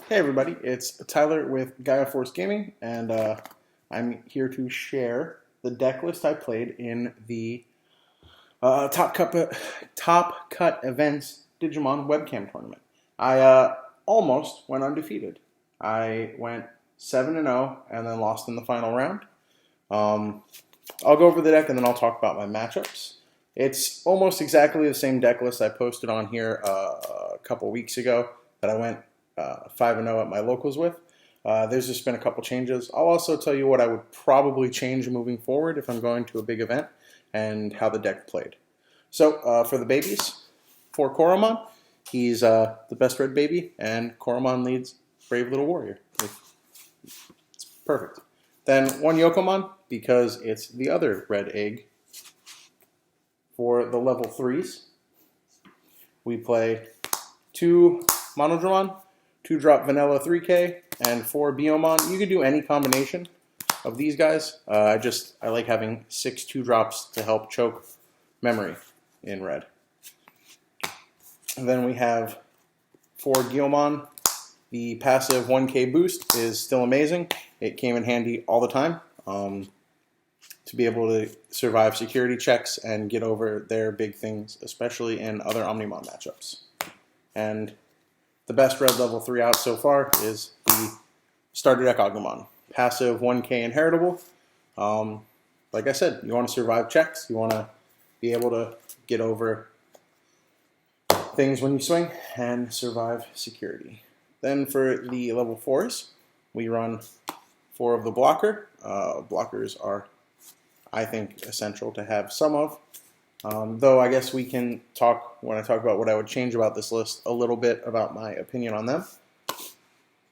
Hey everybody, it's Tyler with Gaia Force Gaming, and I'm here to share the deck list I played in the Top Cut Events Digimon Webcam Tournament. I almost went undefeated. I went 7-0 and then lost in the final round. I'll go over the deck and then I'll talk about my matchups. It's almost exactly the same deck list I posted on here a couple weeks ago that I went 5-0 at my locals with. There's just been a couple changes. I'll also tell you what I would probably change moving forward if I'm going to a big event and how the deck played. So for the babies, for Koromon, he's the best red baby, and Koromon leads Brave Little Warrior. It's perfect. Then one Yokomon, because it's the other red egg. For the level 3s, we play 2 Monodramon, 2-drop Vanilla 3K, and 4 Biomon. You could do any combination of these guys. I like having 6 2-drops to help choke memory in red. And then we have 4 Guilmon. The passive 1K boost is still amazing. It came in handy all the time to be able to survive security checks and get over their big things, especially in other Omnimon matchups. And the best red level 3 out so far is the starter deck Agumon. Passive 1K inheritable. Like I said, you want to survive checks. You want to be able to get over things when you swing and survive security. Then for the level 4s, we run 4 of the blocker. Blockers are, I think, essential to have some of. Though I guess we can talk, when I talk about what I would change about this list, a little bit about my opinion on them.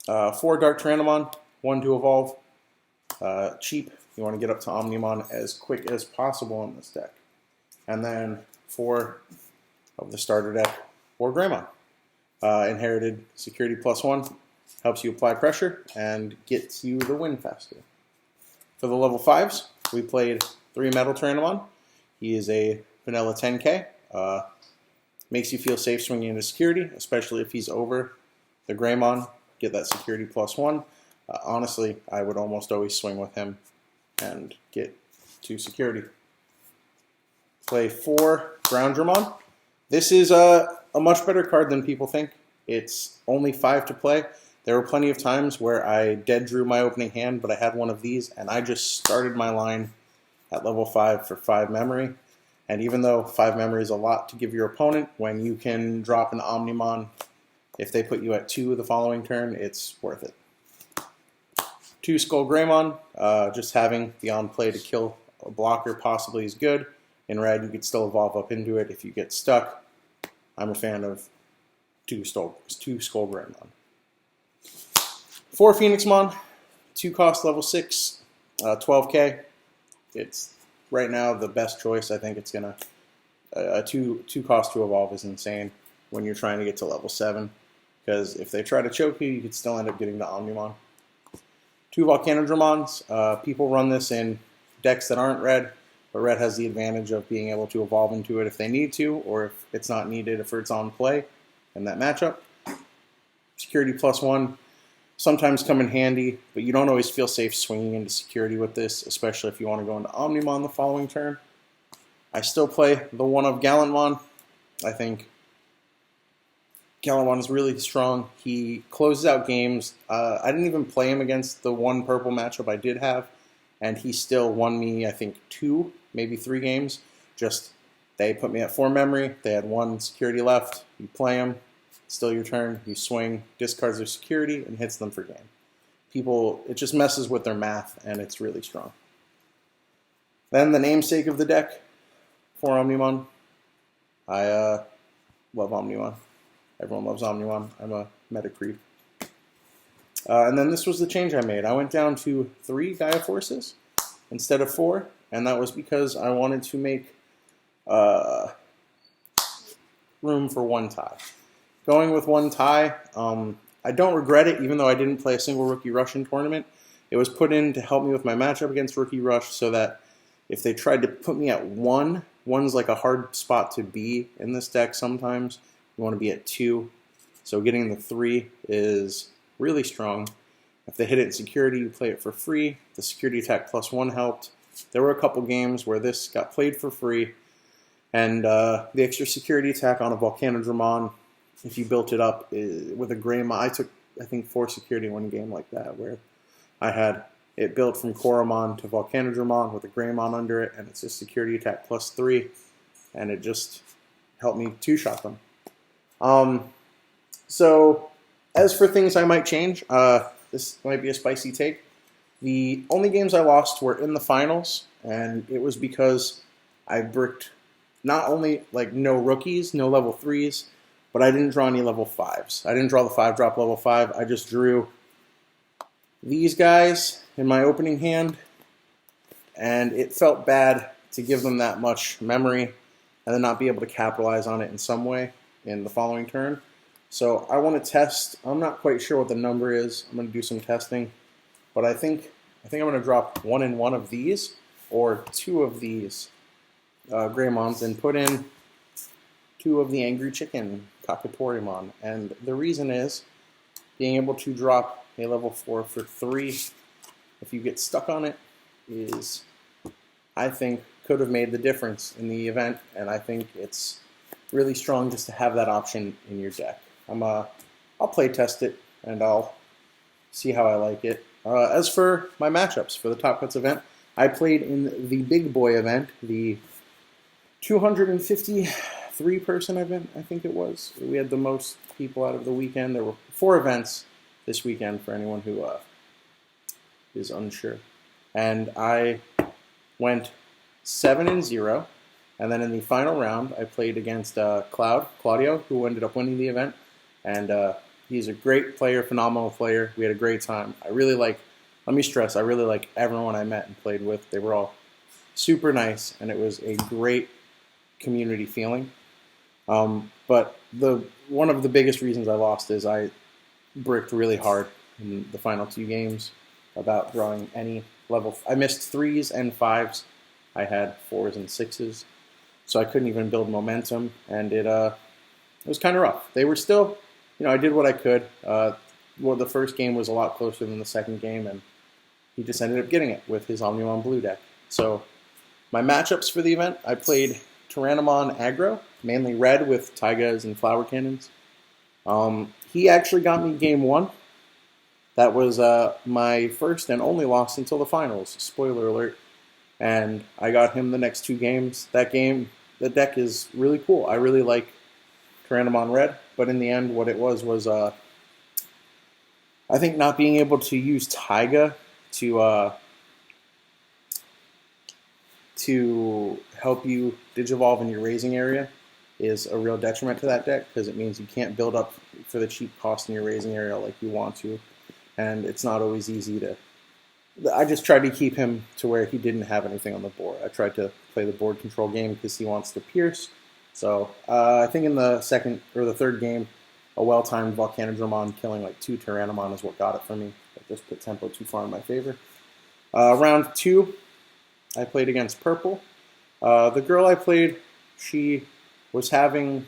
4 Dark Tyrannomon, 1 to evolve. Cheap, you want to get up to Omnimon as quick as possible in this deck. And then 4 of the starter deck, 4 Greymon. Inherited security +1, helps you apply pressure and gets you the win faster. For the level 5s, we played 3 Metal Tyrannomon. He is a vanilla 10K. Makes you feel safe swinging into security, especially if he's over the Greymon. Get that security +1. Honestly, I would almost always swing with him and get to security. Play 4 Groundramon. This is a much better card than people think. It's only 5 to play. There were plenty of times where I dead drew my opening hand, but I had one of these, and I just started my line at level 5 for 5 memory. And even though 5 memory is a lot to give your opponent, when you can drop an Omnimon, if they put you at 2 the following turn, it's worth it. 2 Skull Greymon, just having the on play to kill a blocker possibly is good. In red, you could still evolve up into it if you get stuck. I'm a fan of 2 Skull Greymon. 4 Phoenixmon, 2 cost level 6, 12K. It's right now the best choice. I think it's gonna a 2 cost to evolve is insane when you're trying to get to level 7, because if they try to choke you, you could still end up getting the Omnimon. 2 Volcanodramons. People run this in decks that aren't red, but red has the advantage of being able to evolve into it if they need to, or if it's not needed, if it's on play in that matchup. Security +1. Sometimes come in handy, but you don't always feel safe swinging into security with this, especially if you want to go into Omnimon the following turn. I still play the 1 of Gallantmon. I think Gallantmon is really strong. He closes out games. I didn't even play him against the 1 purple matchup I did have, and he still won me, I think, 2, maybe 3 games. Just, they put me at 4 memory. They had 1 security left. You play him. Still your turn, you swing, discards their security, and hits them for game. People, it just messes with their math, and it's really strong. Then the namesake of the deck, 4 Omnimon. I love Omnimon. Everyone loves Omnimon. I'm a meta creep. And then this was the change I made. I went down to 3 Gaia Forces instead of 4, and that was because I wanted to make room for 1 tie. Going with 1 tie, I don't regret it, even though I didn't play a single Rookie Rush in tournament. It was put in to help me with my matchup against Rookie Rush, so that if they tried to put me at 1, 1's like a hard spot to be in this deck sometimes. You want to be at 2. So getting the 3 is really strong. If they hit it in security, you play it for free. The security attack +1 helped. There were a couple games where this got played for free, and the extra security attack on a Volcanodramon, if you built it up with a Greymon, I took, I think, 4 security in one game like that, where I had it built from Koromon to Volcanodramon with a Greymon under it, and it's a security attack +3, and it just helped me two-shot them. So, as for things I might change, this might be a spicy take. The only games I lost were in the finals, and it was because I bricked not only like no rookies, no level 3s, but I didn't draw any level 5s. I didn't draw the 5-drop level 5. I just drew these guys in my opening hand, and it felt bad to give them that much memory and then not be able to capitalize on it in some way in the following turn. So I want to test. I'm not quite sure what the number is. I'm going to do some testing, but I think I'm going to drop 1 in 1 of these or 2 of these Greymons and put in 2 of the Angry Chicken Kakatorimon. And the reason is being able to drop a level 4 for 3 if you get stuck on it is, I think, could have made the difference in the event, and I think it's really strong just to have that option in your deck. I'll play test it and I'll see how I like it. As for my matchups for the Top Cuts event, I played in the Big Boy event, the 253-person event, I think it was. We had the most people out of the weekend. There were 4 events this weekend for anyone who is unsure. And I went 7-0. And then in the final round, I played against Claudio, who ended up winning the event. And he's a great player, phenomenal player. We had a great time. I really like everyone I met and played with. They were all super nice, and it was a great community feeling. But one of the biggest reasons I lost is I bricked really hard in the final 2 games about drawing any level. I missed 3s and 5s. I had 4s and 6s. So I couldn't even build momentum, and it was kind of rough. They were still, I did what I could. The first game was a lot closer than the second game, and he just ended up getting it with his Omnimon Blue deck. So my matchups for the event, I played Tyrannomon aggro, mainly red with Taigas and Flower Cannons. He actually got me game 1. That was my first and only loss until the finals. Spoiler alert. And I got him the next 2 games. That game, the deck is really cool. I really like Tyrannomon Red, but in the end, what it was I think not being able to use Taiga to help you Digivolve in your raising area is a real detriment to that deck, because it means you can't build up for the cheap cost in your raising area like you want to, and it's not always easy to. I just tried to keep him to where he didn't have anything on the board. I tried to play the board control game because he wants to pierce. So I think in the second or the third game, a well-timed Volcanodramon killing like 2 Tyrannomon is what got it for me. I just put tempo too far in my favor. Round 2, I played against Purple. The girl I played, she was having,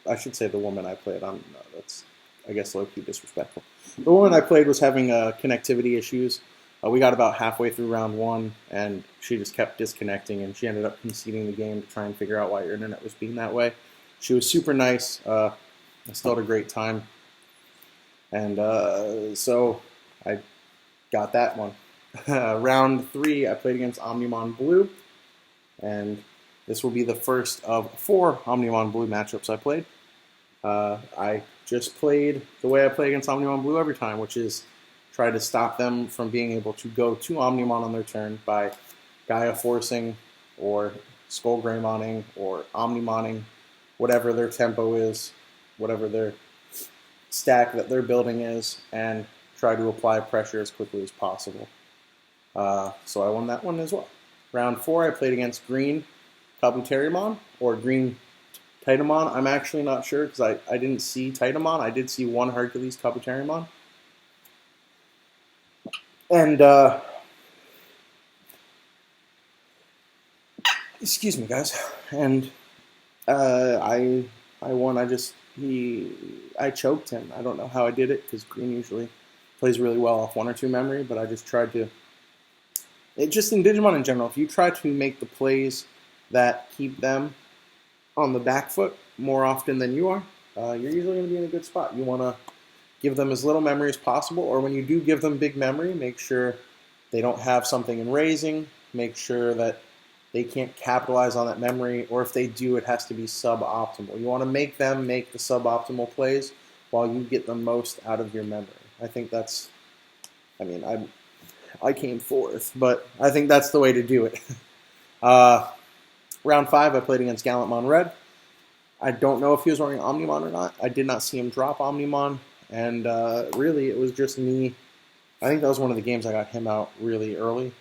I should say the woman I played on, that's, I guess, low-key disrespectful. The woman I played was having connectivity issues. We got about halfway through round 1, and she just kept disconnecting, and she ended up conceding the game to try and figure out why her internet was being that way. She was super nice. I still had a great time. And so I got that one. Round 3, I played against Omnimon Blue, and this will be the first of 4 Omnimon Blue matchups I played. I just played the way I play against Omnimon Blue every time, which is try to stop them from being able to go to Omnimon on their turn by Gaia Forcing or Skull Greymoning or Omnimoning, whatever their tempo is, whatever their stack that they're building is, and try to apply pressure as quickly as possible. So I won that one as well. Round 4, I played against Green Kabuterimon or Green Titamon. I'm actually not sure because I didn't see Titamon. I did see 1 Hercules Kabuterimon. And, excuse me, guys. And I won. I choked him. I don't know how I did it because Green usually plays really well off 1 or 2 memory, but I just tried to. Just in Digimon in general, if you try to make the plays that keep them on the back foot more often than you are, you're usually going to be in a good spot. You want to give them as little memory as possible, or when you do give them big memory, make sure they don't have something in raising, make sure that they can't capitalize on that memory, or if they do, it has to be suboptimal. You want to make them make the suboptimal plays while you get the most out of your memory. I think that's, I came fourth, but I think that's the way to do it. Round 5, I played against Gallantmon Red. I don't know if he was wearing Omnimon or not. I did not see him drop Omnimon, and really it was just me. I think that was one of the games I got him out really early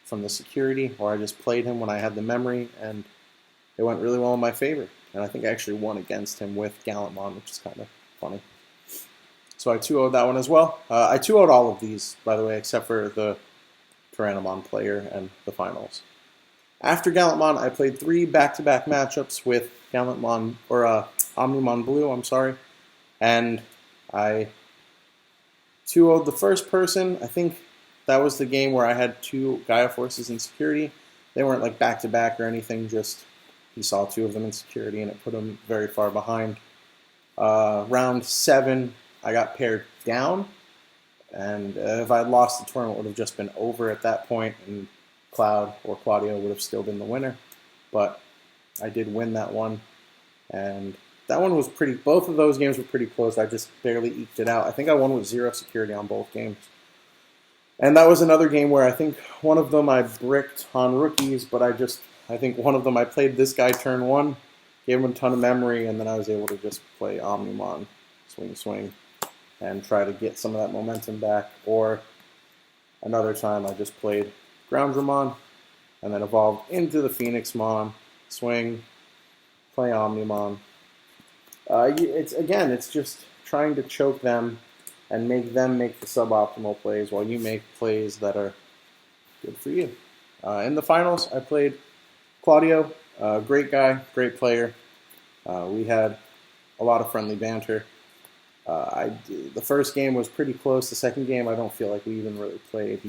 from the security, or I just played him when I had the memory, and it went really well in my favor. And I think I actually won against him with Gallantmon, which is kind of funny. So I 2-0'd that one as well. I 2-0'd all of these, by the way, except for the Tyrannomon player and the finals. After Gallantmon, I played 3 back-to-back matchups with Gallantmon, or Omnimon Blue, I'm sorry. And I 2-0'd the first person. I think that was the game where I had 2 Gaia Forces in security. They weren't like back-to-back or anything, just he saw 2 of them in security and it put him very far behind. Round 7, I got paired down. And if I had lost the tournament, it would have just been over at that point, and Cloud or Claudio would have still been the winner. But I did win that one. And that one was both of those games were pretty close. I just barely eked it out. I think I won with 0 security on both games. And that was another game where I think one of them I bricked on rookies, but I think one of them I played this guy turn 1, gave him a ton of memory, and then I was able to just play Omnimon, swing, and try to get some of that momentum back. Or another time I just played Groundramon, and then evolved into the Phoenixmon, swing, play Omnimon. It's just trying to choke them and make them make the suboptimal plays while you make plays that are good for you. In the finals, I played Claudio, great guy, great player. We had a lot of friendly banter. The first game was pretty close. The second game, I don't feel like we even really played.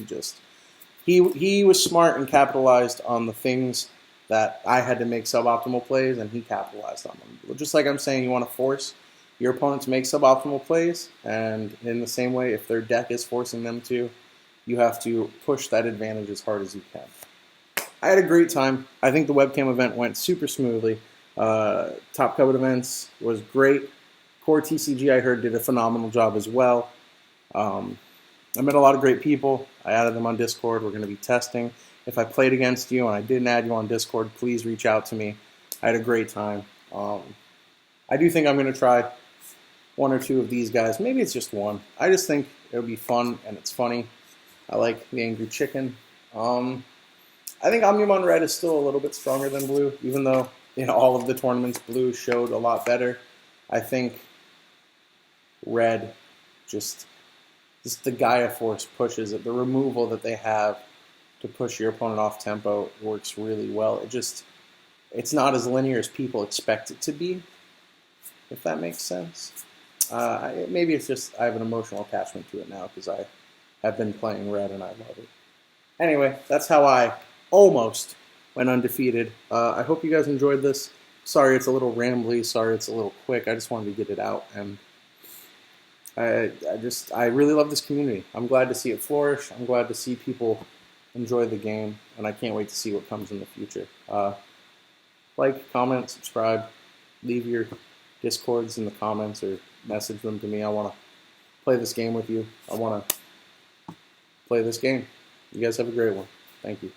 He was smart and capitalized on the things that I had to make suboptimal plays, and he capitalized on them. Just like I'm saying, you want to force your opponent to make suboptimal plays, and in the same way, if their deck is forcing them to, you have to push that advantage as hard as you can. I had a great time. I think the webcam event went super smoothly. Top Coveted Events was great. Core TCG, I heard, did a phenomenal job as well. I met a lot of great people. I added them on Discord. We're going to be testing. If I played against you and I didn't add you on Discord, please reach out to me. I had a great time. I do think I'm going to try 1 or 2 of these guys. Maybe it's just 1. I just think it'll be fun and it's funny. I like the Angry Chicken. I think Omnimon Red is still a little bit stronger than Blue, even though all of the tournaments Blue showed a lot better. I think Red just the Gaia Force pushes it. The removal that they have to push your opponent off tempo works really well. It's not as linear as people expect it to be, if that makes sense. Maybe it's just I have an emotional attachment to it now because I have been playing Red and I love it. Anyway, that's how I almost went undefeated. I hope you guys enjoyed this. Sorry it's a little rambly. Sorry it's a little quick. I just wanted to get it out. And I really love this community. I'm glad to see it flourish. I'm glad to see people enjoy the game. And I can't wait to see what comes in the future. Like, comment, subscribe. Leave your Discords in the comments or message them to me. I want to play this game with you. I want to play this game. You guys have a great one. Thank you.